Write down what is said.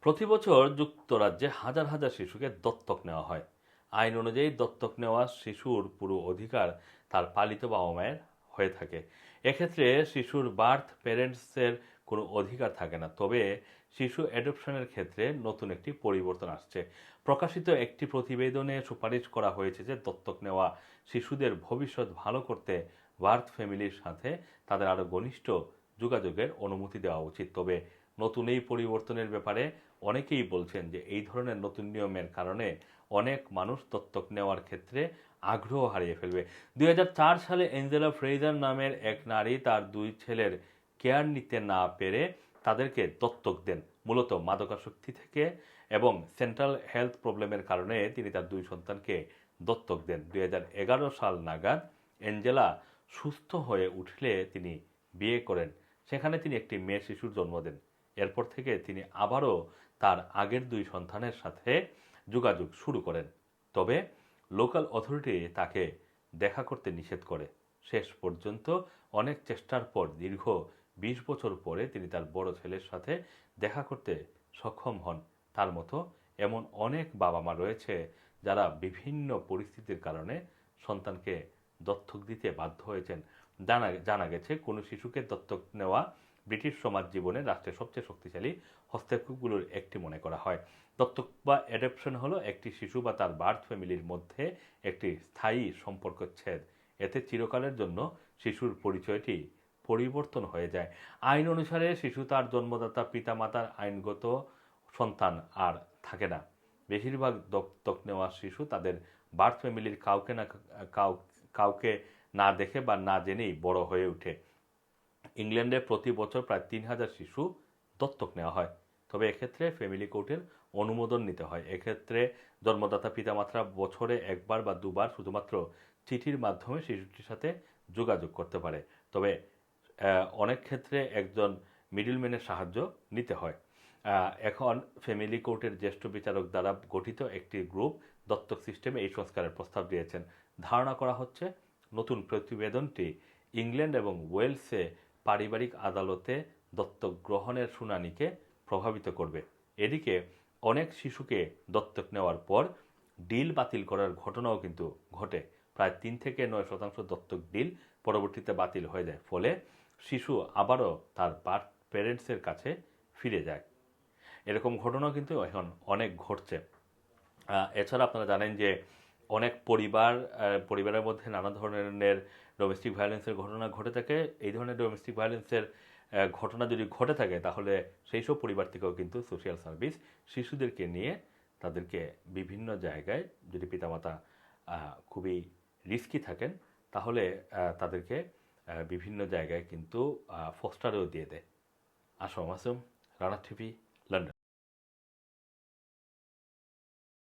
প্রতি বছর যুক্তরাজ্যে হাজার হাজার শিশুকে দত্তক নেওয়া হয়। আইন অনুযায়ী দত্তক নেওয়া শিশুর পুরো অধিকার তার পালিত বাবা মায়ের হয়ে থাকে। এক্ষেত্রে শিশুর বার্থ প্যারেন্টসের কোনো অধিকার থাকে না। তবে শিশু অ্যাডপশনের ক্ষেত্রে নতুন একটি পরিবর্তন আসছে। প্রকাশিত একটি প্রতিবেদনে সুপারিশ করা হয়েছে যে দত্তক নেওয়া শিশুদের ভবিষ্যৎ ভালো করতে বার্থ ফ্যামিলির সাথে তাদের আরও ঘনিষ্ঠ যোগাযোগের অনুমতি দেওয়া উচিত। তবে নতুন এই পরিবর্তনের ব্যাপারে অনেকেই বলছেন যে এই ধরনের নতুন নিয়মের কারণে অনেক মানুষ দত্তক নেওয়ার ক্ষেত্রে আগ্রহ হারিয়ে ফেলবে। 2004 সালে অ্যাঞ্জেলা ফ্রেজার নামের এক নারী তার দুই ছেলের কেয়ার নিতে না পেরে তাদেরকে দত্তক দেন, মূলত মাদকাসক্তি থেকে এবং সেন্ট্রাল হেলথ প্রবলেমের কারণে তিনি তার দুই সন্তানকে দত্তক দেন। 2011 সাল নাগাদ অ্যাঞ্জেলা সুস্থ হয়ে উঠলে তিনি বিয়ে করেন। সেখানে তিনি একটি মেয়ে শিশুর জন্ম দেন। এরপর থেকে তিনি আবারও তার আগের দুই সন্তানের সাথে যোগাযোগ শুরু করেন। তবে লোকাল অথরিটি তাকে দেখা করতে নিষেধ করে। শেষ পর্যন্ত অনেক চেষ্টার পর দীর্ঘ 20 বছর পরে তিনি তার বড় ছেলের সাথে দেখা করতে সক্ষম হন। তার মতো এমন অনেক বাবা মা রয়েছে যারা বিভিন্ন পরিস্থিতির কারণে সন্তানকে দত্তক দিতে বাধ্য হয়েছেন। জানা গেছে কোনো শিশুকে দত্তক নেওয়া ব্রিটিশ সমাজ জীবনে রাষ্ট্রের সবচেয়ে শক্তিশালী হস্তক্ষেপগুলোর একটি মনে করা হয়। দত্তক বা অ্যাডপশন হলো একটি শিশু বা তার বার্থ ফ্যামিলির মধ্যে একটি স্থায়ী সম্পর্কচ্ছেদ। এতে চিরকালের জন্য শিশুর পরিচয়টি পরিবর্তন হয়ে যায়। আইন অনুসারে শিশু তার জন্মদাতা পিতামাতার আইনগত সন্তান আর থাকে না। বেশিরভাগ দত্তক নেওয়া শিশু তাদের বার্থ ফ্যামিলির কাউকে না দেখে বা না জেনেই বড় হয়ে ওঠে। ইংল্যান্ডে প্রতি বছর প্রায় 3,000 শিশু দত্তক নেওয়া হয়। তবে এক্ষেত্রে ফ্যামিলি কোর্টের অনুমোদন নিতে হয়। এক্ষেত্রে জন্মদাতা পিতামাতারা বছরে একবার বা দুবার শুধুমাত্র চিঠির মাধ্যমে শিশুটির সাথে যোগাযোগ করতে পারে। তবে অনেক ক্ষেত্রে একজন মিডলম্যানের সাহায্য নিতে হয়। এখন ফ্যামিলি কোর্টের জ্যেষ্ঠ বিচারক দ্বারা গঠিত একটি গ্রুপ দত্তক সিস্টেমে এই সংস্কারের প্রস্তাব দিয়েছেন। ধারণা করা হচ্ছে নতুন প্রতিবেদনটি ইংল্যান্ড এবং ওয়েলসে পারিবারিক আদালতে দত্তক গ্রহণের শুনানিকে প্রভাবিত করবে। এদিকে অনেক শিশুকে দত্তক নেওয়ার পর ডিল বাতিল করার ঘটনাও কিন্তু ঘটে। প্রায় 3 থেকে 9% দত্তক ডিল পরবর্তীতে বাতিল হয়ে যায়। ফলে শিশু আবারও তার বার্থ প্যারেন্টসের কাছে ফিরে যায়। এরকম ঘটনাও কিন্তু এখন অনেক ঘটছে। এছাড়া আপনারা জানেন যে অনেক পরিবারের মধ্যে নানা ধরনের ডোমেস্টিক ভায়োলেন্সের ঘটনা ঘটে থাকে। এই ধরনের ডোমেস্টিক ভায়োলেন্সের ঘটনা যদি ঘটে থাকে তাহলে সেই সব পরিবার থেকেও কিন্তু সোশ্যাল সার্ভিস শিশুদেরকে নিয়ে তাদেরকে বিভিন্ন জায়গায়, যদি পিতামাতা খুবই রিস্কি থাকেন তাহলে তাদেরকে বিভিন্ন জায়গায় কিন্তু ফস্টারেও দিয়ে দেয়। আসম রানা টিভি